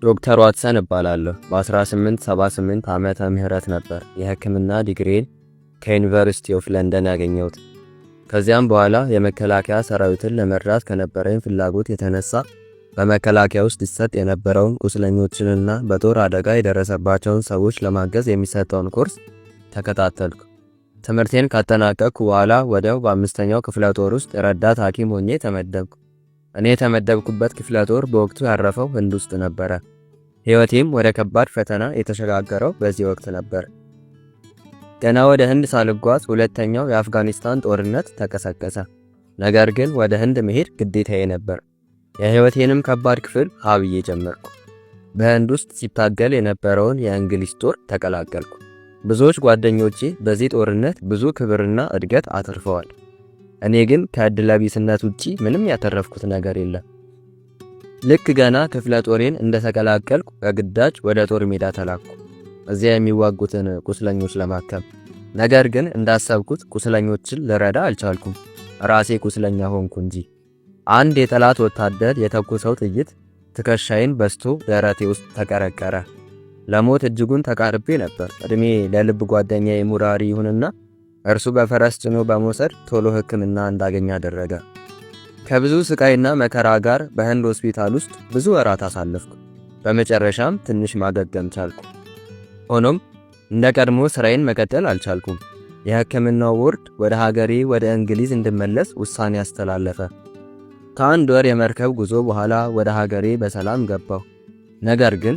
ዶክተር ዋትሰን እባላለሁ። በ1878 ዓመተ ምህረት ነበር የሕክምና ዲግሪን ከዩኒቨርሲቲ ኦፍ ለንደን ያገኘሁት። ከዚያም በኋላ የመከላከያ ሰራዊትን ለመርዳት ከነበረኝ ፍላጎት የተነሳ በመከላከያ ውስጥ ይሰጥ የነበረውን ቁስለኞችንና በጦር አደጋ የደረሰባቸውን ሰዎች ለማገዝ የሚሰጠውን ኮርስ ተከታተልኩ። ትምህርቴን ካጠናቀቅኩ በኋላ ወዲያው በአምስተኛው ክፍለ ጦር ውስጥ ረዳት ሐኪም ሆኜ ተመደብኩ። እኔ የተመደብኩበት ክፍለ ጦር በወቅቱ ያረፈው ህንድ ውስጥ ነበረ። ሕይወቴም ወደ ከባድ ፈተና የተሸጋገረው በዚህ ወቅት ነበር። ገና ወደ ህንድ ሳልጓዝ ሁለተኛው የአፍጋኒስታን ጦርነት ተቀሰቀሰ። ነገር ግን ወደ ህንድ መሄድ ግዴታዬ ነበር። የሕይወቴንም ከባድ ክፍል ሀብዬ ጀመርኩ። በህንድ ውስጥ ሲታገል የነበረውን የእንግሊዝ ጦር ተቀላቀልኩ። ብዙዎች ጓደኞቼ በዚህ ጦርነት ብዙ ክብርና እድገት አትርፈዋል። እኔ ግን ከዕድለቢስነት ውጪ ምንም ያተረፍኩት ነገር የለም። ልክ ገና ክፍለ ጦሬን እንደተቀላቀልኩ በግዳጅ ወደ ጦር ሜዳ ተላኩ፣ እዚያ የሚዋጉትን ቁስለኞች ለማከም። ነገር ግን እንዳሰብኩት ቁስለኞችን ልረዳ አልቻልኩም። ራሴ ቁስለኛ ሆንኩ እንጂ። አንድ የጠላት ወታደር የተኮሰው ጥይት ትከሻዬን በስቶ ደረቴ ውስጥ ተቀረቀረ። ለሞት እጅጉን ተቃርቤ ነበር። እድሜ ለልብ ጓደኛዬ ሙራሪ ይሁንና እርሱ በፈረስ ጭኖ በመውሰድ ቶሎ ሕክምና እንዳገኝ አደረገ። ከብዙ ስቃይና መከራ ጋር በህንድ ሆስፒታል ውስጥ ብዙ ወራት አሳለፍኩ። በመጨረሻም ትንሽ ማገገም ቻልኩ። ሆኖም እንደ ቀድሞ ስራዬን መቀጠል አልቻልኩም። የሕክምናው ቦርድ ወደ ሀገሬ ወደ እንግሊዝ እንድመለስ ውሳኔ አስተላለፈ። ከአንድ ወር የመርከብ ጉዞ በኋላ ወደ ሀገሬ በሰላም ገባሁ። ነገር ግን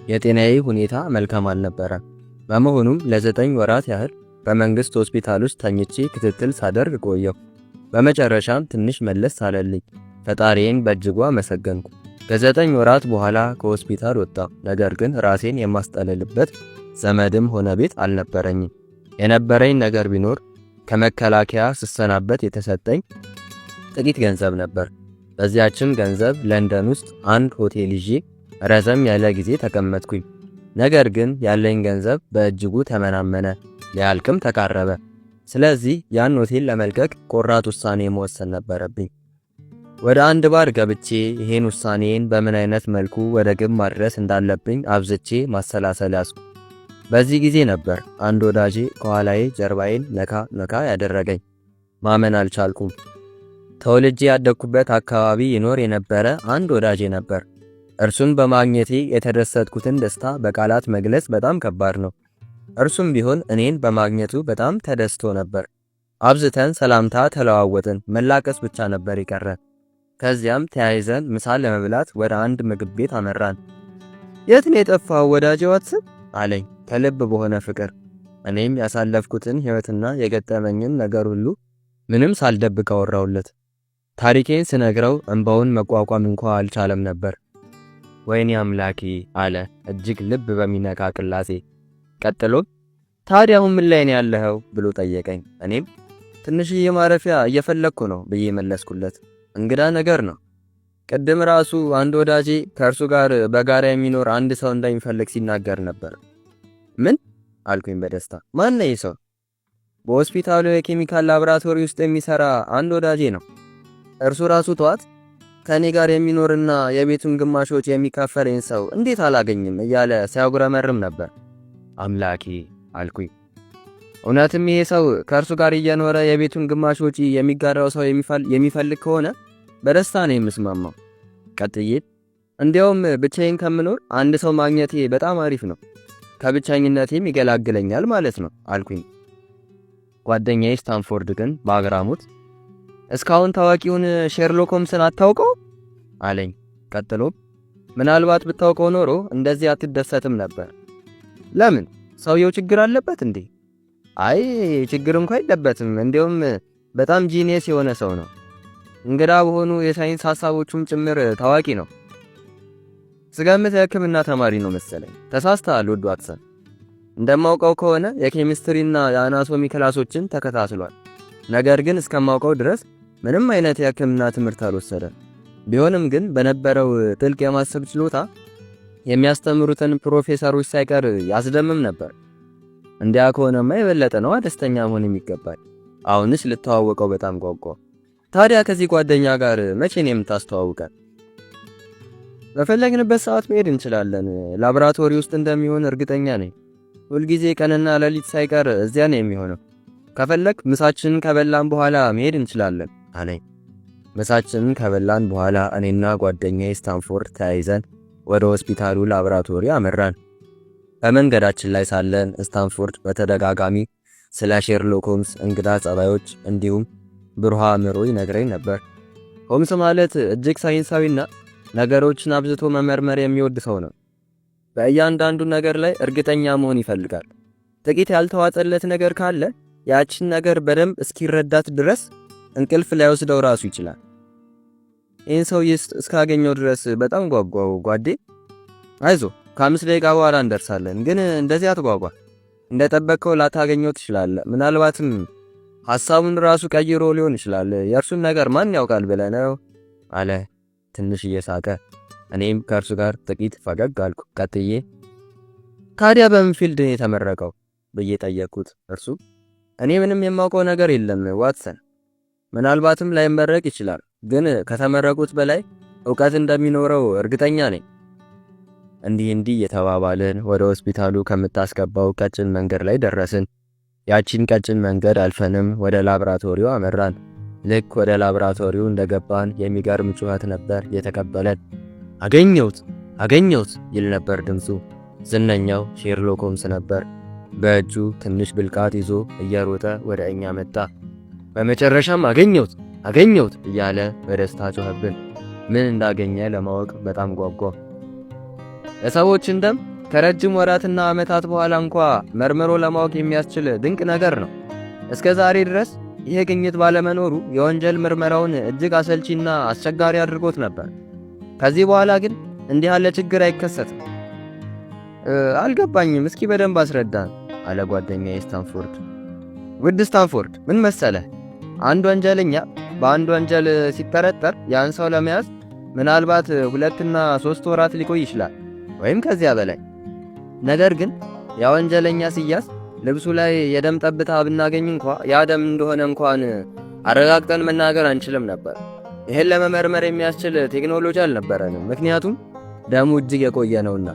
የጤናዬ ሁኔታ መልካም አልነበረም። በመሆኑም ለ9 ወራት ያህል በመንግስት ሆስፒታል ውስጥ ተኝቼ ክትትል ሳደርግ ቆየሁ። በመጨረሻም ትንሽ መለስ አለልኝ። ፈጣሪዬን በእጅጉ አመሰገንኩ። ከ9 ወራት በኋላ ከሆስፒታል ወጣሁ። ነገር ግን ራሴን የማስጠልልበት ዘመድም ሆነ ቤት አልነበረኝም። የነበረኝ ነገር ቢኖር ከመከላከያ ስሰናበት የተሰጠኝ ጥቂት ገንዘብ ነበር። በዚያችም ገንዘብ ለንደን ውስጥ አንድ ሆቴል ይዤ ረዘም ያለ ጊዜ ተቀመጥኩኝ። ነገር ግን ያለኝ ገንዘብ በእጅጉ ተመናመነ፣ ሊያልቅም ተቃረበ። ስለዚህ ያን ሆቴል ለመልቀቅ ቆራጥ ውሳኔ መወሰን ነበረብኝ። ወደ አንድ ባር ገብቼ ይሄን ውሳኔን በምን አይነት መልኩ ወደ ግብ ማድረስ እንዳለብኝ አብዝቼ ማሰላሰል ያዝኩ። በዚህ ጊዜ ነበር አንድ ወዳጄ ከኋላዬ ጀርባዬን ነካ ነካ ያደረገኝ። ማመን አልቻልኩም። ተወልጄ ያደግኩበት አካባቢ ይኖር የነበረ አንድ ወዳጄ ነበር። እርሱን በማግኘቴ የተደሰትኩትን ደስታ በቃላት መግለጽ በጣም ከባድ ነው። እርሱም ቢሆን እኔን በማግኘቱ በጣም ተደስቶ ነበር። አብዝተን ሰላምታ ተለዋወጥን። መላቀስ ብቻ ነበር የቀረን። ከዚያም ተያይዘን ምሳ ለመብላት ወደ አንድ ምግብ ቤት አመራን። የት ነው የጠፋው ወዳጄ ዋትሰን አለኝ ከልብ በሆነ ፍቅር። እኔም ያሳለፍኩትን ሕይወትና የገጠመኝን ነገር ሁሉ ምንም ሳልደብቅ አወራሁለት። ታሪኬን ስነግረው እንባውን መቋቋም እንኳ አልቻለም ነበር። ወይኔ አምላኬ አለ እጅግ ልብ በሚነካ ቅላሴ። ቀጥሎ ታዲያ አሁን ምን ላይ ነው ያለኸው ብሎ ጠየቀኝ። እኔም ትንሽዬ ማረፊያ እየፈለግኩ ነው ብዬ መለስኩለት። እንግዳ ነገር ነው። ቅድም ራሱ አንድ ወዳጄ ከእርሱ ጋር በጋራ የሚኖር አንድ ሰው እንደሚፈልግ ሲናገር ነበር። ምን አልኩኝ በደስታ። ማን ነው ይህ ሰው? በሆስፒታሉ የኬሚካል ላቦራቶሪ ውስጥ የሚሰራ አንድ ወዳጄ ነው። እርሱ ራሱ ተዋት ከኔ ጋር የሚኖርና የቤቱን ግማሾች የሚካፈለኝ ሰው እንዴት አላገኝም እያለ ሲያጉረመርም ነበር። አምላኬ አልኩኝ። እውነትም ይሄ ሰው ከእርሱ ጋር እየኖረ የቤቱን ግማሾች የሚጋራው ሰው የሚፈልግ ከሆነ በደስታ ነው የምስማማው። ቀጥዬ እንዲያውም ብቻዬን ከምኖር አንድ ሰው ማግኘቴ በጣም አሪፍ ነው፣ ከብቻኝነቴም ይገላግለኛል ማለት ነው አልኩኝ። ጓደኛዬ ስታንፎርድ ግን በአግራሞት እስካሁን ታዋቂውን ሼርሎክ ሆምስን አታውቀው አለኝ። ቀጥሎ ምናልባት ብታውቀው ኖሮ እንደዚህ አትደሰትም ነበር። ለምን? ሰውየው ችግር አለበት እንዴ? አይ ችግር እንኳን የለበትም። እንዲያውም በጣም ጂኒየስ የሆነ ሰው ነው። እንግዳ በሆኑ የሳይንስ ሐሳቦቹም ጭምር ታዋቂ ነው። ስገምት የሕክምና ተማሪ ነው መሰለኝ። ተሳስተሃል ውድ ዋትሰን። እንደማውቀው ከሆነ የኬሚስትሪና የአናቶሚ ክላሶችን ተከታትሏል። ነገር ግን እስከማውቀው ድረስ ምንም አይነት የሕክምና ትምህርት አልወሰደም። ቢሆንም ግን በነበረው ጥልቅ የማሰብ ችሎታ የሚያስተምሩትን ፕሮፌሰሮች ሳይቀር ያስደምም ነበር። እንዲያ ከሆነማ የበለጠ ነው ደስተኛ መሆን የሚገባል። አሁንስ ልተዋወቀው በጣም ጓጓ። ታዲያ ከዚህ ጓደኛ ጋር መቼ ነው የምታስተዋውቀን? በፈለግንበት ሰዓት መሄድ እንችላለን። ላቦራቶሪ ውስጥ እንደሚሆን እርግጠኛ ነኝ። ሁልጊዜ ቀንና ሌሊት ሳይቀር እዚያ ነው የሚሆነው። ከፈለግ ምሳችንን ከበላን በኋላ መሄድ እንችላለን አለኝ። ምሳችንን ከበላን በኋላ እኔና ጓደኛዬ ስታንፎርድ ተያይዘን ወደ ሆስፒታሉ ላቦራቶሪ አመራን። በመንገዳችን ላይ ሳለን ስታንፎርድ በተደጋጋሚ ስለ ሼርሎክ ሆምስ እንግዳ ጸባዮች እንዲሁም ብሩህ አእምሮ ይነግረኝ ነበር። ሆምስ ማለት እጅግ ሳይንሳዊና ነገሮችን አብዝቶ መመርመር የሚወድ ሰው ነው። በእያንዳንዱ ነገር ላይ እርግጠኛ መሆን ይፈልጋል። ጥቂት ያልተዋጠለት ነገር ካለ ያችን ነገር በደንብ እስኪረዳት ድረስ እንቅልፍ ላይወስደው ራሱ ይችላል። ይህን ሰው እስካገኘው ድረስ በጣም ጓጓው። ጓዴ አይዞ፣ ከ5 ደቂቃ በኋላ እንደርሳለን። ግን እንደዚህ አትጓጓ። እንደጠበቀው ላታገኘው ትችላለህ። ምናልባትም ሐሳቡን ራሱ ቀይሮ ሊሆን ይችላል። የእርሱን ነገር ማን ያውቃል ብለህ ነው አለ ትንሽ እየሳቀ። እኔም ከእርሱ ጋር ጥቂት ፈገግ አልኩ። ቀጥዬ ታዲያ በምን ፊልድ ነው የተመረቀው ብዬ ጠየቅኩት። እርሱ እኔ ምንም የማውቀው ነገር የለም ዋትሰን፣ ምናልባትም ላይመረቅ ይችላል፣ ግን ከተመረቁት በላይ ዕውቀት እንደሚኖረው እርግጠኛ ነኝ። እንዲህ የተባባልን ወደ ሆስፒታሉ ከምታስገባው ቀጭን መንገድ ላይ ደረስን። ያቺን ቀጭን መንገድ አልፈንም ወደ ላቦራቶሪው አመራን። ልክ ወደ ላቦራቶሪው እንደገባን የሚገርም ጩኸት ነበር የተቀበለን። አገኘሁት ይል ነበር ድምፁ። ዝነኛው ሼርሎክ ሆምስ ነበር። በእጁ ትንሽ ብልቃት ይዞ እየሮጠ ወደ እኛ መጣ። በመጨረሻም አገኘሁት እያለ በደስታ ጮኸብን። ምን እንዳገኘ ለማወቅ በጣም ጓጓ። የሰዎችን ደም ከረጅም ወራትና ዓመታት በኋላ እንኳ መርምሮ ለማወቅ የሚያስችል ድንቅ ነገር ነው። እስከ ዛሬ ድረስ ይህ ግኝት ባለመኖሩ የወንጀል ምርመራውን እጅግ አሰልቺና አስቸጋሪ አድርጎት ነበር። ከዚህ በኋላ ግን እንዲህ ያለ ችግር አይከሰትም። አልገባኝም፣ እስኪ በደንብ አስረዳን አለ ጓደኛዬ ስታንፎርድ። ውድ ስታንፎርድ፣ ምን መሰለህ፣ አንድ ወንጀለኛ በአንድ ወንጀል ሲጠረጠር ያን ሰው ለመያዝ ምናልባት 2 እና 3 ወራት ሊቆይ ይችላል ወይም ከዚያ በላይ። ነገር ግን ያ ወንጀለኛ ሲያዝ ልብሱ ላይ የደም ጠብታ ብናገኝ እንኳ ያ ደም እንደሆነ እንኳን አረጋግጠን መናገር አንችልም ነበር። ይሄን ለመመርመር የሚያስችል ቴክኖሎጂ አልነበረንም፣ ምክንያቱም ደሙ እጅግ የቆየ ነውና።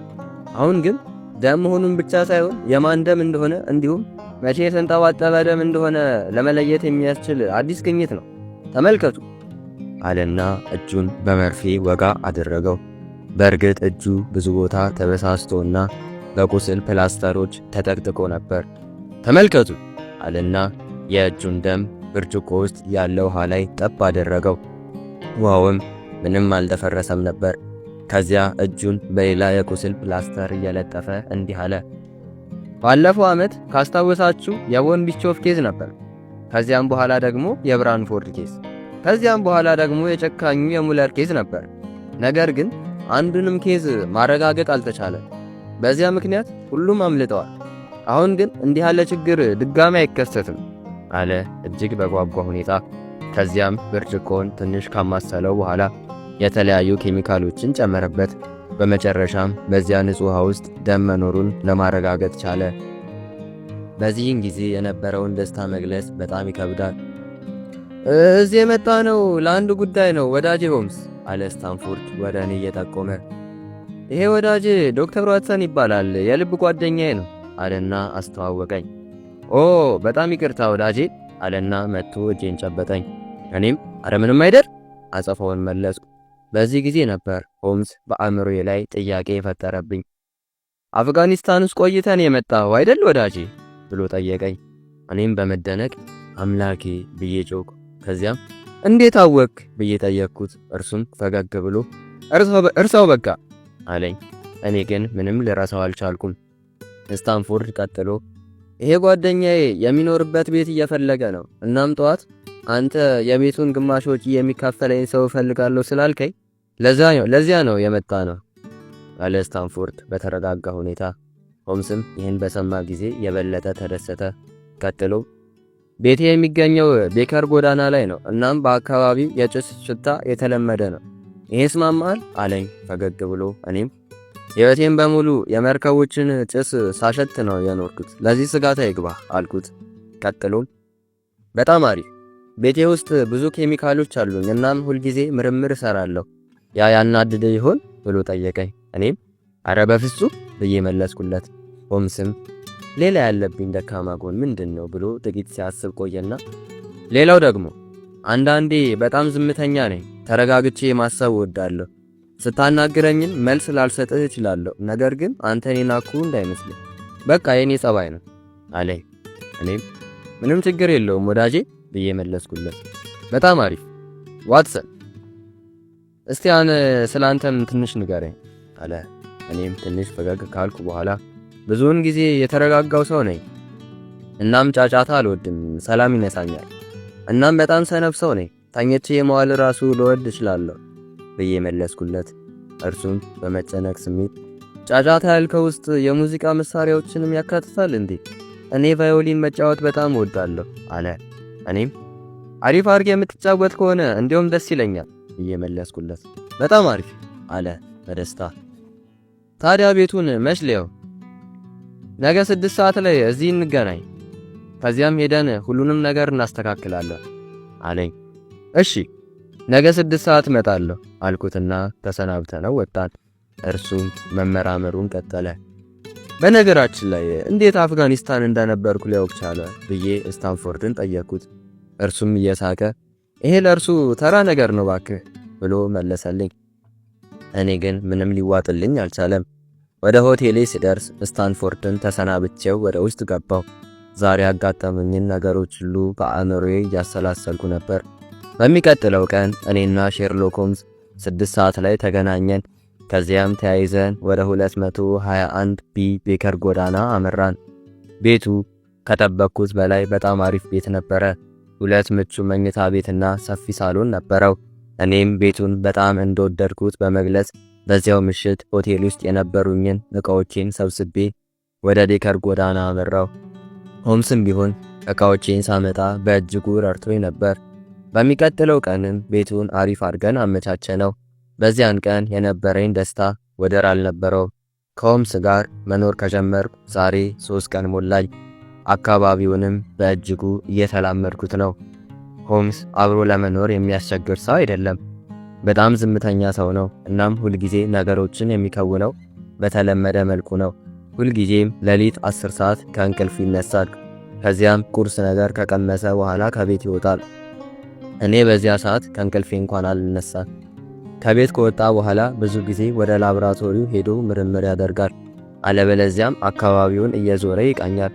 አሁን ግን ደም መሆኑን ብቻ ሳይሆን የማን ደም እንደሆነ እንዲሁም መቼ የተንጠባጠበ ደም እንደሆነ ለመለየት የሚያስችል አዲስ ግኝት ነው። ተመልከቱ አለና እጁን በመርፌ ወጋ አደረገው። በእርግጥ እጁ ብዙ ቦታ ተበሳስቶና በቁስል ፕላስተሮች ተጠቅጥቆ ነበር። ተመልከቱ አለና የእጁን ደም ብርጭቆ ውስጥ ያለው ውሃ ላይ ጠብ አደረገው። ውሃውም ምንም አልተፈረሰም ነበር። ከዚያ እጁን በሌላ የቁስል ፕላስተር እየለጠፈ እንዲህ አለ። ባለፈው ዓመት ካስታወሳችሁ የቮን ቢስቾፍ ኬዝ ነበር። ከዚያም በኋላ ደግሞ የብራንፎርድ ኬዝ፣ ከዚያም በኋላ ደግሞ የጨካኙ የሙለር ኬዝ ነበር። ነገር ግን አንዱንም ኬዝ ማረጋገጥ አልተቻለም። በዚያ ምክንያት ሁሉም አምልጠዋል። አሁን ግን እንዲህ ያለ ችግር ድጋሚ አይከሰትም አለ እጅግ በጓጓ ሁኔታ። ከዚያም ብርጭቆውን ትንሽ ካማሰለው በኋላ የተለያዩ ኬሚካሎችን ጨመረበት። በመጨረሻም በዚያ ንጹህ ውሃ ውስጥ ደም መኖሩን ለማረጋገጥ ቻለ። በዚህን ጊዜ የነበረውን ደስታ መግለጽ በጣም ይከብዳል። እዚህ የመጣ ነው ለአንድ ጉዳይ ነው ወዳጄ ሆምስ አለ ስታንፎርድ ወደ እኔ እየጠቆመ። ይሄ ወዳጄ ዶክተር ዋትሰን ይባላል፣ የልብ ጓደኛዬ ነው አለና አስተዋወቀኝ። ኦ በጣም ይቅርታ ወዳጄ አለና መጥቶ እጄን ጨበጠኝ። እኔም አረ ምንም አይደል አጸፋውን መለስኩ። በዚህ ጊዜ ነበር ሆምስ በአእምሮዬ ላይ ጥያቄ የፈጠረብኝ። አፍጋኒስታን ውስጥ ቆይተን የመጣው አይደል ወዳጄ ብሎ ጠየቀኝ። እኔም በመደነቅ አምላኬ ብዬ ጮኩ። ከዚያም እንዴት አወክ ብዬ ጠየቅኩት። እርሱም ፈገግ ብሎ እርሳው በቃ አለኝ። እኔ ግን ምንም ልረሳው አልቻልኩም። ስታንፎርድ ቀጥሎ ይሄ ጓደኛዬ የሚኖርበት ቤት እየፈለገ ነው። እናም ጠዋት አንተ የቤቱን ግማሽ ወጪ የሚካፈለኝ ሰው እፈልጋለሁ ስላልከኝ ለዚያ ነው የመጣ ነው አለ ስታንፎርድ በተረጋጋ ሁኔታ። ሆምስም ይህን በሰማ ጊዜ የበለጠ ተደሰተ። ቀጥሎ ቤቴ የሚገኘው ቤከር ጎዳና ላይ ነው። እናም በአካባቢው የጭስ ሽታ የተለመደ ነው። ይሄ ይስማማል አለኝ ፈገግ ብሎ። እኔም ሕይወቴን በሙሉ የመርከቦችን ጭስ ሳሸት ነው የኖርኩት፣ ለዚህ ስጋት አይግባ አልኩት። ቀጥሎም በጣም አሪፍ፣ ቤቴ ውስጥ ብዙ ኬሚካሎች አሉኝ። እናም ሁልጊዜ ምርምር እሰራለሁ። ያ ያናድድ ይሆን ብሎ ጠየቀኝ። እኔም አረ በፍጹም ብዬ መለስኩለት። ሆምስም ሌላ ያለብኝ ደካማ ጎን ምንድነው ብሎ ጥቂት ሲያስብ ቆየና ሌላው ደግሞ አንዳንዴ በጣም ዝምተኛ ነኝ። ተረጋግቼ ማሰብ እወዳለሁ። ስታናግረኝም መልስ ላልሰጥህ እችላለሁ። ነገር ግን አንተ እኔን አኩ እንዳይመስልህ በቃ የኔ ጸባይ ነው አለኝ። እኔም ምንም ችግር የለውም ወዳጄ ብዬ መለስኩለት። በጣም አሪፍ ዋትሰን፣ እስቲ ስላንተም ትንሽ ንገረኝ አለ። እኔም ትንሽ ፈገግ ካልኩ በኋላ ብዙውን ጊዜ የተረጋጋው ሰው ነኝ። እናም ጫጫታ አልወድም፣ ሰላም ይነሳኛል። እናም በጣም ሰነፍ ሰው ነኝ። ተኝቼ የመዋል ራሱ ልወድ እችላለሁ ብዬ መለስኩለት። እርሱም በመጨነቅ ስሜት ጫጫታ ያልከው ውስጥ የሙዚቃ መሳሪያዎችንም ያካትታል እንዴ? እኔ ቫዮሊን መጫወት በጣም እወዳለሁ አለ። እኔም አሪፍ አድርጌ የምትጫወት ከሆነ እንዲያውም ደስ ይለኛል ብዬ መለስኩለት። በጣም አሪፍ አለ በደስታ። ታዲያ ቤቱን መች ልየው? ነገ 6 ሰዓት ላይ እዚህ እንገናኝ። ከዚያም ሄደን ሁሉንም ነገር እናስተካክላለን አለኝ። እሺ ነገ 6 ሰዓት እመጣለሁ አልኩትና ተሰናብተነው ወጣን። እርሱም መመራመሩን ቀጠለ። በነገራችን ላይ እንዴት አፍጋኒስታን እንደነበርኩ ሊያውቅ ቻለ ብዬ ስታንፎርድን ጠየቅኩት። እርሱም እየሳቀ ይሄ ለእርሱ ተራ ነገር ነው ባክህ ብሎ መለሰልኝ። እኔ ግን ምንም ሊዋጥልኝ አልቻለም። ወደ ሆቴሌ ስደርስ ስታንፎርድን ተሰናብቼው ወደ ውስጥ ገባው። ዛሬ ያጋጠሙኝን ነገሮች ሁሉ በአእምሮዬ እያሰላሰልኩ ነበር። በሚቀጥለው ቀን እኔና ሼርሎክ ሆምስ 6 ሰዓት ላይ ተገናኘን። ከዚያም ተያይዘን ወደ 221 ቢ ቤከር ጎዳና አመራን። ቤቱ ከጠበቅኩት በላይ በጣም አሪፍ ቤት ነበረ። 2 ምቹ መኝታ ቤትና ሰፊ ሳሎን ነበረው። እኔም ቤቱን በጣም እንደወደድኩት በመግለጽ በዚያው ምሽት ሆቴል ውስጥ የነበሩኝን ዕቃዎቼን ሰብስቤ ወደ ቤከር ጎዳና አመራው። ሆምስም ቢሆን ዕቃዎቼን ሳመጣ በእጅጉ ረድቶኝ ነበር። በሚቀጥለው ቀንም ቤቱን አሪፍ አድርገን አመቻቸነው። በዚያን ቀን የነበረኝ ደስታ ወደር አልነበረው። ከሆምስ ጋር መኖር ከጀመርኩ ዛሬ 3 ቀን ሞላኝ። አካባቢውንም በእጅጉ እየተላመድኩት ነው። ሆምስ አብሮ ለመኖር የሚያስቸግር ሰው አይደለም። በጣም ዝምተኛ ሰው ነው። እናም ሁልጊዜ ነገሮችን የሚከውነው በተለመደ መልኩ ነው። ሁልጊዜም ሌሊት 10 ሰዓት ከእንቅልፍ ይነሳል። ከዚያም ቁርስ ነገር ከቀመሰ በኋላ ከቤት ይወጣል። እኔ በዚያ ሰዓት ከእንቅልፌ እንኳን አልነሳም። ከቤት ከወጣ በኋላ ብዙ ጊዜ ወደ ላብራቶሪው ሄዶ ምርምር ያደርጋል። አለበለዚያም አካባቢውን እየዞረ ይቃኛል።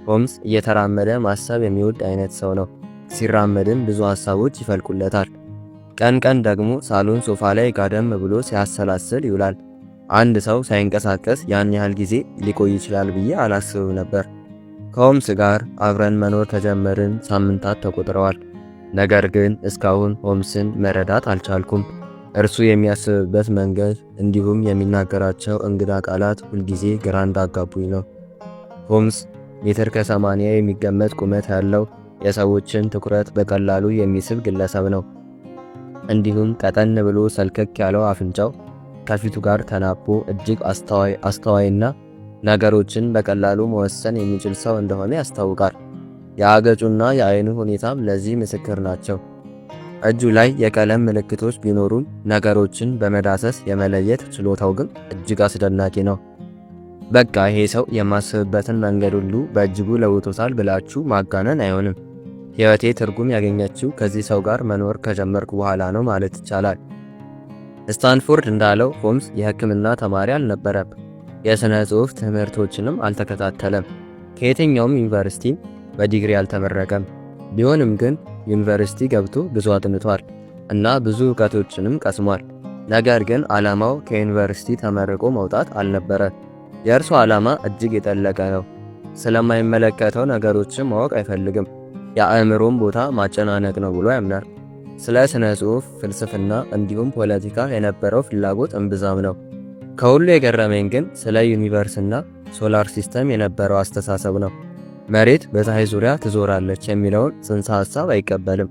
ሆምስ እየተራመደ ማሰብ የሚወድ አይነት ሰው ነው። ሲራመድም ብዙ ሐሳቦች ይፈልቁለታል። ቀን ቀን ደግሞ ሳሎን ሶፋ ላይ ጋደም ብሎ ሲያሰላስል ይውላል። አንድ ሰው ሳይንቀሳቀስ ያን ያህል ጊዜ ሊቆይ ይችላል ብዬ አላስብም ነበር። ከሆምስ ጋር አብረን መኖር ከጀመርን ሳምንታት ተቆጥረዋል። ነገር ግን እስካሁን ሆምስን መረዳት አልቻልኩም። እርሱ የሚያስብበት መንገድ እንዲሁም የሚናገራቸው እንግዳ ቃላት ሁልጊዜ ግራ እንዳጋቡኝ ነው። ሆምስ ሜትር ከ80 የሚገመት ቁመት ያለው የሰዎችን ትኩረት በቀላሉ የሚስብ ግለሰብ ነው። እንዲሁም ቀጠን ብሎ ሰልከክ ያለው አፍንጫው ከፊቱ ጋር ተናቦ እጅግ አስተዋይና ነገሮችን በቀላሉ መወሰን የሚችል ሰው እንደሆነ ያስታውቃል። የአገጩና የአይኑ ሁኔታም ለዚህ ምስክር ናቸው። እጁ ላይ የቀለም ምልክቶች ቢኖሩም ነገሮችን በመዳሰስ የመለየት ችሎታው ግን እጅግ አስደናቂ ነው። በቃ ይሄ ሰው የማስብበትን መንገድ ሁሉ በእጅጉ ለውጦታል ብላችሁ ማጋነን አይሆንም። ሕይወቴ ትርጉም ያገኘችው ከዚህ ሰው ጋር መኖር ከጀመርኩ በኋላ ነው ማለት ይቻላል። ስታንፎርድ እንዳለው ሆምስ የሕክምና ተማሪ አልነበረም። የሥነ ጽሑፍ ትምህርቶችንም አልተከታተለም። ከየትኛውም ዩኒቨርሲቲ በዲግሪ አልተመረቀም። ቢሆንም ግን ዩኒቨርሲቲ ገብቶ ብዙ አጥንቷል እና ብዙ ዕውቀቶችንም ቀስሟል። ነገር ግን ዓላማው ከዩኒቨርሲቲ ተመርቆ መውጣት አልነበረ። የእርሱ ዓላማ እጅግ የጠለቀ ነው። ስለማይመለከተው ነገሮችን ማወቅ አይፈልግም። የአእምሮም ቦታ ማጨናነቅ ነው ብሎ ያምናል። ስለ ስነ ጽሑፍ፣ ፍልስፍና እንዲሁም ፖለቲካ የነበረው ፍላጎት እምብዛም ነው። ከሁሉ የገረመኝ ግን ስለ ዩኒቨርስና ሶላር ሲስተም የነበረው አስተሳሰብ ነው። መሬት በፀሐይ ዙሪያ ትዞራለች የሚለውን ጽንሰ ሐሳብ አይቀበልም።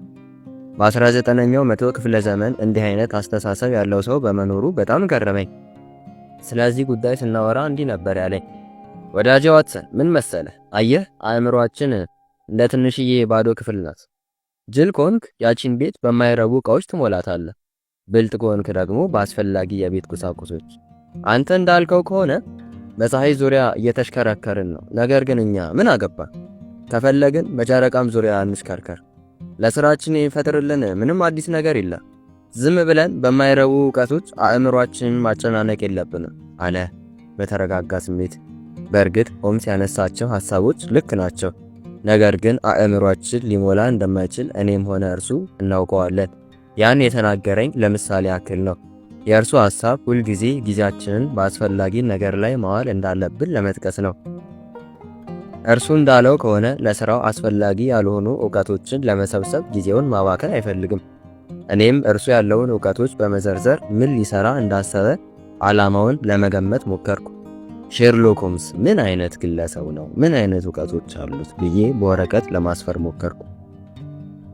በ19ኛው መቶ ክፍለ ዘመን እንዲህ አይነት አስተሳሰብ ያለው ሰው በመኖሩ በጣም ገረመኝ። ስለዚህ ጉዳይ ስናወራ እንዲህ ነበር ያለኝ። ወዳጄ ዋትሰን፣ ምን መሰለህ፣ አየህ አእምሮአችን እንደ ትንሽዬ ባዶ ክፍል ናት። ጅል ኮንክ ያቺን ቤት በማይረቡ ዕቃዎች ትሞላታለህ። ብልጥ ከሆንክ ደግሞ በአስፈላጊ የቤት ቁሳቁሶች። አንተ እንዳልከው ከሆነ በፀሐይ ዙሪያ እየተሽከረከርን ነው። ነገር ግን እኛ ምን አገባን? ከፈለግን በጨረቃም ዙሪያ እንሽከርከር። ለስራችን የሚፈጥርልን ምንም አዲስ ነገር የለም። ዝም ብለን በማይረቡ ዕውቀቶች አእምሯችንን ማጨናነቅ የለብንም አለ በተረጋጋ ስሜት። በእርግጥ ሆምስ ያነሳቸው ሐሳቦች ልክ ናቸው። ነገር ግን አእምሯችን ሊሞላ እንደማይችል እኔም ሆነ እርሱ እናውቀዋለን። ያን የተናገረኝ ለምሳሌ ያክል ነው። የእርሱ ሐሳብ ሁልጊዜ ጊዜያችንን በአስፈላጊ ነገር ላይ ማዋል እንዳለብን ለመጥቀስ ነው። እርሱ እንዳለው ከሆነ ለሥራው አስፈላጊ ያልሆኑ ዕውቀቶችን ለመሰብሰብ ጊዜውን ማባከን አይፈልግም። እኔም እርሱ ያለውን ዕውቀቶች በመዘርዘር ምን ሊሰራ እንዳሰበ ዓላማውን ለመገመት ሞከርኩ። ሼርሎክ ሆምስ ምን አይነት ግለሰብ ነው? ምን አይነት ዕውቀቶች አሉት ብዬ በወረቀት ለማስፈር ሞከርኩ።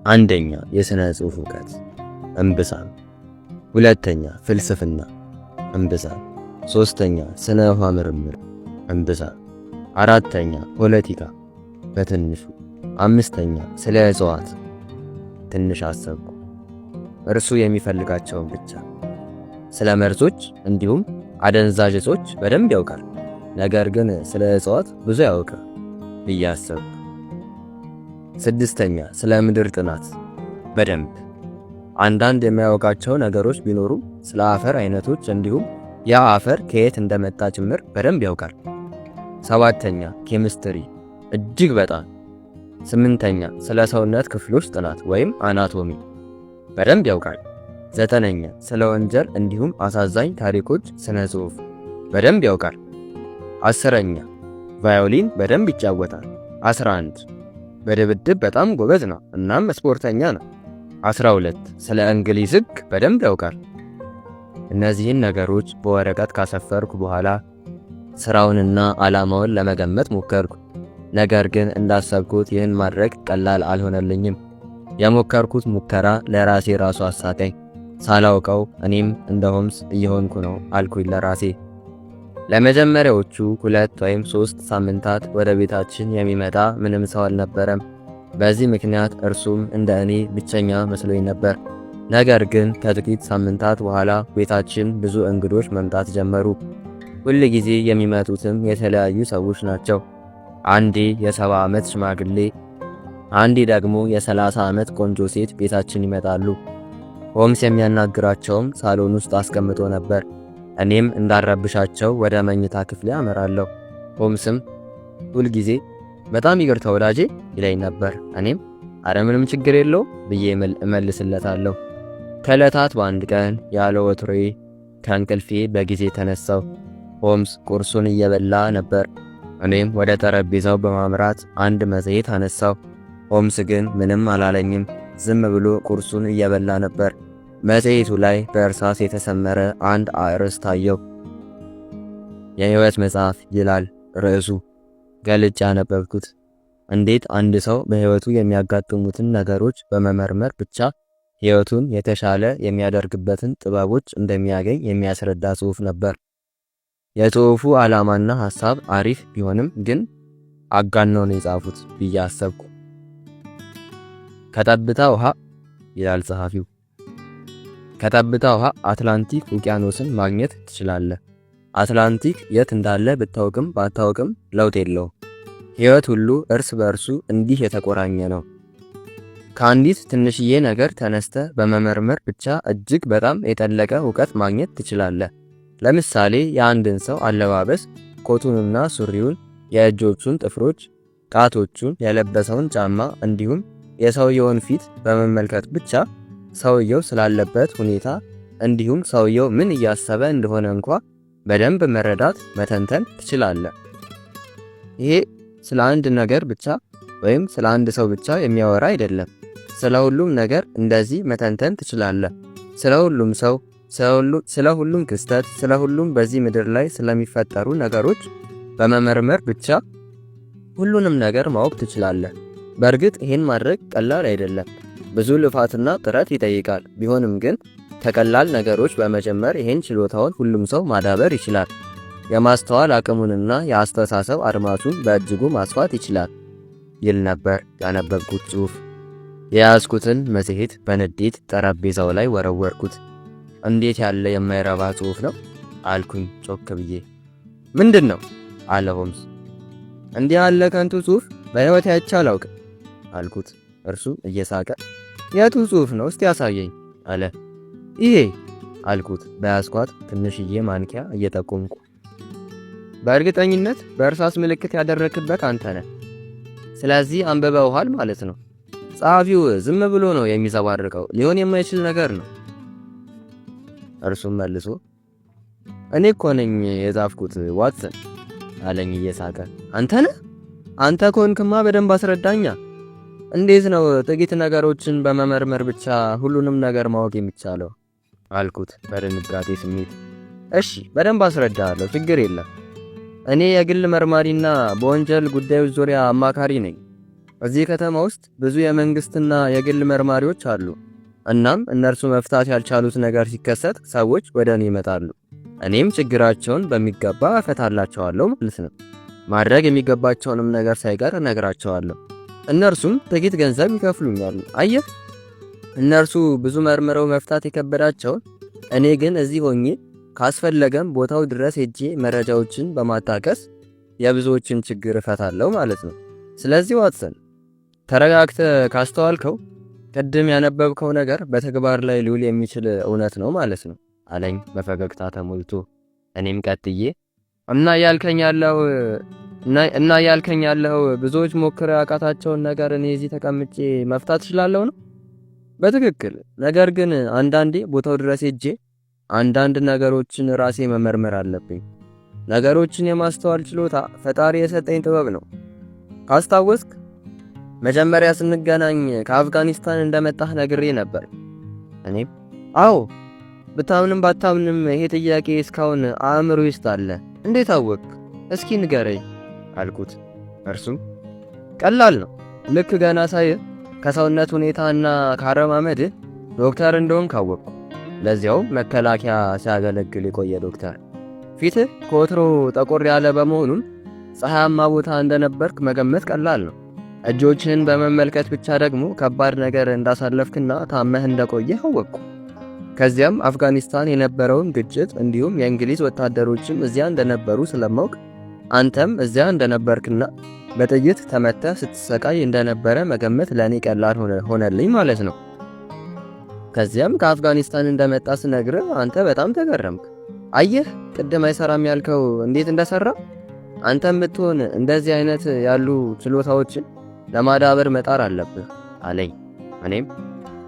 አንደኛ የሥነ ጽሑፍ ዕውቀት እምብዛም። ሁለተኛ ፍልስፍና እምብዛም። ሶስተኛ ስነ ህዋ ምርምር እምብዛም። አራተኛ ፖለቲካ በትንሹ። አምስተኛ ስለ እጽዋት ትንሽ አሰብኩ። እርሱ የሚፈልጋቸውን ብቻ። ስለ መርዞች እንዲሁም አደንዛዥ እጾች በደንብ ያውቃል። ነገር ግን ስለ እጽዋት ብዙ ያውቃል ብዬ አሰብኩ። ስድስተኛ ስለ ምድር ጥናት በደንብ። አንዳንድ የሚያውቃቸው ነገሮች ቢኖሩ ስለ አፈር አይነቶች እንዲሁም ያ አፈር ከየት እንደመጣ ጭምር በደንብ ያውቃል። ሰባተኛ ኬሚስትሪ እጅግ በጣም። ስምንተኛ ስለ ሰውነት ክፍሎች ጥናት ወይም አናቶሚ በደንብ ያውቃል። ዘጠነኛ ስለ ወንጀል እንዲሁም አሳዛኝ ታሪኮች ስነ ጽሑፍ በደንብ ያውቃል። አስረኛ ቫዮሊን በደንብ ይጫወታል። 11 በድብድብ በጣም ጎበዝ ነው እናም ስፖርተኛ ነው። 12 ስለ እንግሊዝ ሕግ በደንብ ያውቃል። እነዚህን ነገሮች በወረቀት ካሰፈርኩ በኋላ ስራውንና ዓላማውን ለመገመት ሞከርኩ። ነገር ግን እንዳሰብኩት ይህን ማድረግ ቀላል አልሆነልኝም። የሞከርኩት ሙከራ ለራሴ ራሱ አሳቀኝ። ሳላውቀው እኔም እንደ ሆምስ እየሆንኩ ነው አልኩኝ ለራሴ። ለመጀመሪያዎቹ 2 ወይም 3 ሳምንታት ወደ ቤታችን የሚመጣ ምንም ሰው አልነበረም። በዚህ ምክንያት እርሱም እንደ እኔ ብቸኛ መስሎኝ ነበር። ነገር ግን ከጥቂት ሳምንታት በኋላ ቤታችን ብዙ እንግዶች መምጣት ጀመሩ። ሁል ጊዜ የሚመጡትም የተለያዩ ሰዎች ናቸው። አንዴ የ70 ዓመት ሽማግሌ፣ አንዴ ደግሞ የ30 ዓመት ቆንጆ ሴት ቤታችን ይመጣሉ። ሆምስ የሚያናግራቸውም ሳሎን ውስጥ አስቀምጦ ነበር። እኔም እንዳረብሻቸው ወደ መኝታ ክፍሌ አመራለሁ። ሆምስም ሁል ጊዜ በጣም ይቅርታ ወዳጄ ይለኝ ነበር። እኔም አረ ምንም ችግር የለው ብዬ እመልስለታለሁ። ከዕለታት በአንድ ቀን ያለ ወትሮዬ ከእንቅልፌ በጊዜ ተነሳው። ሆምስ ቁርሱን እየበላ ነበር። እኔም ወደ ጠረጴዛው በማምራት አንድ መጽሔት አነሳው። ሆምስ ግን ምንም አላለኝም። ዝም ብሎ ቁርሱን እየበላ ነበር። መጽሔቱ ላይ በእርሳስ የተሰመረ አንድ አርዕስት ታየው። የሕይወት መጽሐፍ ይላል ርዕሱ። ገልጬ ያነበብኩት እንዴት አንድ ሰው በሕይወቱ የሚያጋጥሙትን ነገሮች በመመርመር ብቻ ሕይወቱን የተሻለ የሚያደርግበትን ጥበቦች እንደሚያገኝ የሚያስረዳ ጽሑፍ ነበር። የጽሑፉ ዓላማና ሐሳብ አሪፍ ቢሆንም ግን አጋነው ነው የጻፉት ብዬ አሰብኩ። ከጠብታ ውሃ ይላል ጸሐፊው፣ ከጠብታ ውሃ አትላንቲክ ውቅያኖስን ማግኘት ትችላለህ። አትላንቲክ የት እንዳለ ብታውቅም ባታውቅም ለውጥ የለውም። ሕይወት ሁሉ እርስ በእርሱ እንዲህ የተቆራኘ ነው። ከአንዲት ትንሽዬ ነገር ተነስተ በመመርመር ብቻ እጅግ በጣም የጠለቀ እውቀት ማግኘት ትችላለህ። ለምሳሌ የአንድን ሰው አለባበስ፣ ኮቱንና ሱሪውን፣ የእጆቹን ጥፍሮች፣ ጣቶቹን፣ የለበሰውን ጫማ እንዲሁም የሰውየውን ፊት በመመልከት ብቻ ሰውየው ስላለበት ሁኔታ እንዲሁም ሰውየው ምን እያሰበ እንደሆነ እንኳ በደንብ መረዳት መተንተን ትችላለህ። ይሄ ስለ አንድ ነገር ብቻ ወይም ስለ አንድ ሰው ብቻ የሚያወራ አይደለም። ስለ ሁሉም ነገር እንደዚህ መተንተን ትችላለህ። ስለ ሁሉም ሰው፣ ስለ ሁሉም ክስተት፣ ስለ ሁሉም በዚህ ምድር ላይ ስለሚፈጠሩ ነገሮች በመመርመር ብቻ ሁሉንም ነገር ማወቅ ትችላለህ። በእርግጥ ይህን ማድረግ ቀላል አይደለም፣ ብዙ ልፋትና ጥረት ይጠይቃል። ቢሆንም ግን ከቀላል ነገሮች በመጀመር ይህን ችሎታውን ሁሉም ሰው ማዳበር ይችላል። የማስተዋል አቅሙንና የአስተሳሰብ አድማሱን በእጅጉ ማስፋት ይችላል ይል ነበር ያነበብኩት ጽሑፍ። የያዝኩትን መጽሔት በንዴት ጠረጴዛው ላይ ወረወርኩት። እንዴት ያለ የማይረባ ጽሑፍ ነው አልኩኝ ጮክ ብዬ። ምንድን ነው አለ ሆምስ። እንዲህ ያለ ከንቱ ጽሑፍ በሕይወቴ አይቼ አላውቅም አልኩት። እርሱም እየሳቀ የቱ ጽሑፍ ነው እስቲ ያሳየኝ አለ። ይሄ አልኩት በያዝኳት ትንሽዬ ማንኪያ እየጠቆምኩ። በእርግጠኝነት በእርሳስ ምልክት ያደረክበት አንተ ነህ። ስለዚህ አንብበውሃል ማለት ነው። ጸሐፊው ዝም ብሎ ነው የሚዘባርቀው፣ ሊሆን የማይችል ነገር ነው። እርሱም መልሶ እኔ እኮ ነኝ የጻፍኩት ዋትሰን አለኝ እየሳቀ። አንተ ነህ? አንተ ከሆንክማ በደንብ አስረዳኛ። እንዴት ነው ጥቂት ነገሮችን በመመርመር ብቻ ሁሉንም ነገር ማወቅ የሚቻለው አልኩት በድንጋጤ ስሜት። እሺ በደንብ አስረዳለሁ፣ ችግር የለም። እኔ የግል መርማሪና በወንጀል ጉዳዮች ዙሪያ አማካሪ ነኝ። እዚህ ከተማ ውስጥ ብዙ የመንግስትና የግል መርማሪዎች አሉ። እናም እነርሱ መፍታት ያልቻሉት ነገር ሲከሰት ሰዎች ወደ እኔ ይመጣሉ። እኔም ችግራቸውን በሚገባ እፈታላቸዋለሁ ማለት ነው። ማድረግ የሚገባቸውንም ነገር ሳይቀር እነግራቸዋለሁ። እነርሱም ጥቂት ገንዘብ ይከፍሉኛል። አየህ፣ እነርሱ ብዙ መርምረው መፍታት የከበዳቸውን፣ እኔ ግን እዚህ ሆኜ ካስፈለገም ቦታው ድረስ ሄጄ መረጃዎችን በማጣቀስ የብዙዎችን ችግር እፈታለሁ ማለት ነው። ስለዚህ ዋትሰን ተረጋግተህ ካስተዋልከው ቅድም ያነበብከው ነገር በተግባር ላይ ሊውል የሚችል እውነት ነው ማለት ነው አለኝ በፈገግታ ተሞልቶ። እኔም ቀጥዬ እና ያልከኝ ያለው ብዙዎች ሞክረው ያቃታቸውን ነገር እኔ እዚህ ተቀምጬ መፍታት እችላለሁ ነው? በትክክል። ነገር ግን አንዳንዴ ቦታው ድረስ ሄጄ አንዳንድ ነገሮችን ራሴ መመርመር አለብኝ። ነገሮችን የማስተዋል ችሎታ ፈጣሪ የሰጠኝ ጥበብ ነው። ካስታወስክ መጀመሪያ ስንገናኝ ከአፍጋኒስታን እንደመጣህ ነግሬ ነበር። እኔም አዎ፣ ብታምንም ባታምንም ይሄ ጥያቄ እስካሁን አእምሮ ውስጥ አለ። እንዴት አወቅ? እስኪ ንገረኝ አልኩት። እርሱም ቀላል ነው። ልክ ገና ሳይ ከሰውነት ሁኔታና ካረማመድ ዶክተር እንደሆንክ አወቅኩ። ለዚያው መከላከያ ሲያገለግል የቆየ ዶክተር። ፊትህ ከወትሮ ጠቆር ያለ በመሆኑን ፀሐያማ ቦታ እንደነበርክ መገመት ቀላል ነው። እጆችህን በመመልከት ብቻ ደግሞ ከባድ ነገር እንዳሳለፍክና ታመህ እንደቆየህ አወቅኩ። ከዚያም አፍጋኒስታን የነበረውን ግጭት እንዲሁም የእንግሊዝ ወታደሮችም እዚያ እንደነበሩ ስለማውቅ አንተም እዚያ እንደነበርክና በጥይት ተመተህ ስትሰቃይ እንደነበረ መገመት ለእኔ ቀላል ሆነልኝ ማለት ነው። ከዚያም ከአፍጋኒስታን እንደመጣ ስነግርህ አንተ በጣም ተገረምክ። አየህ፣ ቅድም አይሰራም ያልከው እንዴት እንደሰራ። አንተም ብትሆን እንደዚህ አይነት ያሉ ችሎታዎችን ለማዳበር መጣር አለብህ አለኝ። እኔም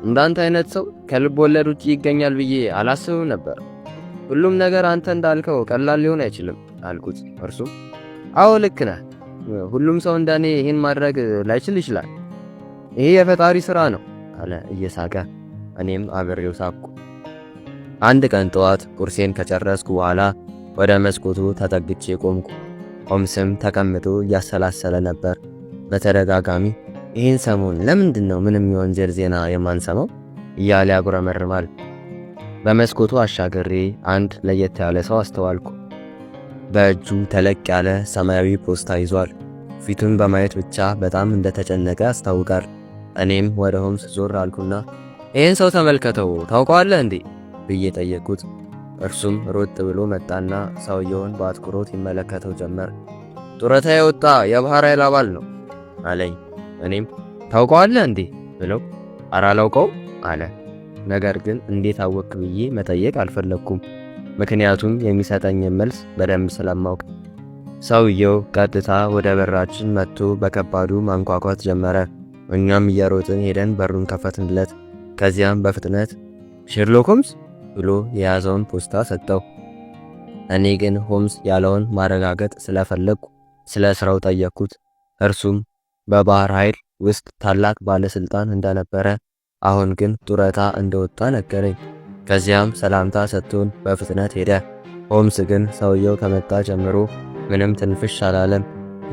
እንዳንተ አይነት ሰው ከልብ ወለድ ውጭ ይገኛል ብዬ አላስብም ነበር። ሁሉም ነገር አንተ እንዳልከው ቀላል ሊሆን አይችልም አልኩት። እርሱም አዎ ልክ ነህ፣ ሁሉም ሰው እንደኔ ይህን ማድረግ ላይችል ይችላል። ይሄ የፈጣሪ ስራ ነው አለ እየሳቀ። እኔም አብሬው ሳቅኩ። አንድ ቀን ጠዋት ቁርሴን ከጨረስኩ በኋላ ወደ መስኮቱ ተጠግቼ ቆምኩ። ሆምስም ተቀምጦ እያሰላሰለ ነበር። በተደጋጋሚ ይህን ሰሞን ለምንድን ነው ምንም የወንጀል ዜና የማንሰማው እያለ ያጉረመርማል። በመስኮቱ አሻገሬ አንድ ለየት ያለ ሰው አስተዋልኩ። በእጁ ተለቅ ያለ ሰማያዊ ፖስታ ይዟል። ፊቱን በማየት ብቻ በጣም እንደተጨነቀ ያስታውቃል። እኔም ወደ ሆምስ ዞር አልኩና ይህን ሰው ተመልከተው ታውቀዋለህ እንዴ ብዬ ጠየቅኩት። እርሱም ሮጥ ብሎ መጣና ሰውየውን በአትኩሮት ይመለከተው ጀመር። ጡረታ የወጣ የባህር ኃይል አባል ነው አለኝ። እኔም ታውቀዋለህ እንዴ ብለው ኧረ አላውቀውም አለ። ነገር ግን እንዴት አወቅ ብዬ መጠየቅ አልፈለግኩም፣ ምክንያቱም የሚሰጠኝን መልስ በደንብ ስለማውቅ። ሰውየው ቀጥታ ወደ በራችን መጥቶ በከባዱ ማንኳኳት ጀመረ። እኛም እየሮጥን ሄደን በሩን ከፈትንለት። ከዚያም በፍጥነት ሼርሎክ ሆምስ ብሎ የያዘውን ፖስታ ሰጠው። እኔ ግን ሆምስ ያለውን ማረጋገጥ ስለፈለግኩ ስለ ስራው ጠየቅኩት። እርሱም በባህር ኃይል ውስጥ ታላቅ ባለስልጣን እንደነበረ፣ አሁን ግን ጡረታ እንደወጣ ነገረኝ። ከዚያም ሰላምታ ሰጥቶን በፍጥነት ሄደ። ሆምስ ግን ሰውየው ከመጣ ጀምሮ ምንም ትንፍሽ አላለም።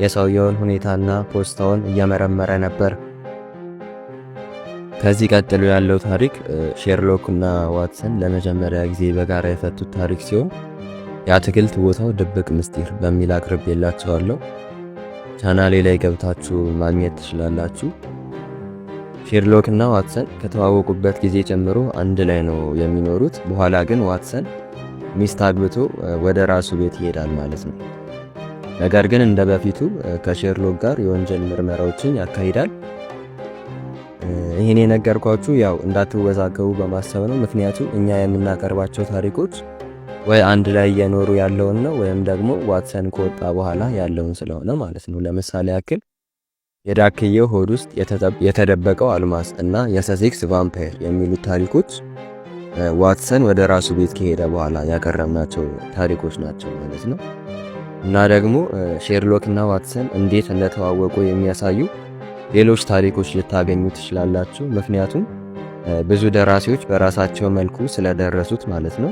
የሰውየውን ሁኔታና ፖስታውን እየመረመረ ነበር። ከዚህ ቀጥሎ ያለው ታሪክ ሼርሎክ እና ዋትሰን ለመጀመሪያ ጊዜ በጋራ የፈቱት ታሪክ ሲሆን የአትክልት ቦታው ድብቅ ምስጢር በሚል አቅርቤላችኋለሁ። ቻናሌ ላይ ገብታችሁ ማግኘት ትችላላችሁ። ሼርሎክ እና ዋትሰን ከተዋወቁበት ጊዜ ጀምሮ አንድ ላይ ነው የሚኖሩት። በኋላ ግን ዋትሰን ሚስት አግብቶ ወደ ራሱ ቤት ይሄዳል ማለት ነው። ነገር ግን እንደ በፊቱ ከሼርሎክ ጋር የወንጀል ምርመራዎችን ያካሂዳል። ይህን የነገርኳችሁ ያው እንዳትወዛገቡ በማሰብ ነው። ምክንያቱም እኛ የምናቀርባቸው ታሪኮች ወይ አንድ ላይ እየኖሩ ያለውን ነው ወይም ደግሞ ዋትሰን ከወጣ በኋላ ያለውን ስለሆነ ማለት ነው። ለምሳሌ ያክል የዳክዬው ሆድ ውስጥ የተደበቀው አልማዝ እና የሰሴክስ ቫምፓየር የሚሉት ታሪኮች ዋትሰን ወደ ራሱ ቤት ከሄደ በኋላ ያቀረብናቸው ታሪኮች ናቸው ማለት ነው። እና ደግሞ ሼርሎክ እና ዋትሰን እንዴት እንደተዋወቁ የሚያሳዩ ሌሎች ታሪኮች ልታገኙ ትችላላችሁ። ምክንያቱም ብዙ ደራሲዎች በራሳቸው መልኩ ስለደረሱት ማለት ነው።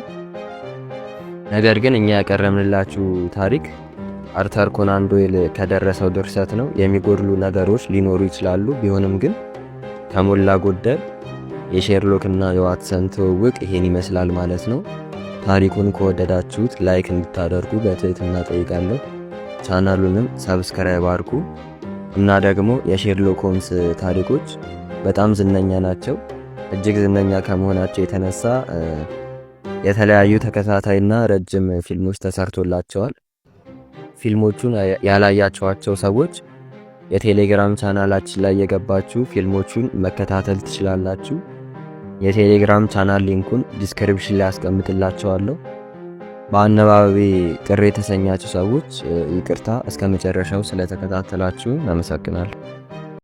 ነገር ግን እኛ ያቀረብንላችሁ ታሪክ አርተር ኮናን ዶይል ከደረሰው ድርሰት ነው። የሚጎድሉ ነገሮች ሊኖሩ ይችላሉ። ቢሆንም ግን ከሞላ ጎደል የሼርሎክ እና የዋትሰን ትውውቅ ይሄን ይመስላል ማለት ነው። ታሪኩን ከወደዳችሁት ላይክ እንድታደርጉ በትህትና ጠይቃለሁ። ቻናሉንም ሰብስክራይብ አድርጉ እና ደግሞ የሼርሎክ ሆምስ ታሪኮች በጣም ዝነኛ ናቸው። እጅግ ዝነኛ ከመሆናቸው የተነሳ የተለያዩ ተከታታይና ረጅም ፊልሞች ተሰርቶላቸዋል። ፊልሞቹን ያላያቸዋቸው ሰዎች የቴሌግራም ቻናላችን ላይ የገባችሁ ፊልሞቹን መከታተል ትችላላችሁ። የቴሌግራም ቻናል ሊንኩን ዲስክሪፕሽን ላይ አስቀምጥላችኋለሁ። በአነባበቤ ቅር የተሰኛችሁ ሰዎች ይቅርታ። እስከ መጨረሻው ስለተከታተላችሁ አመሰግናለሁ።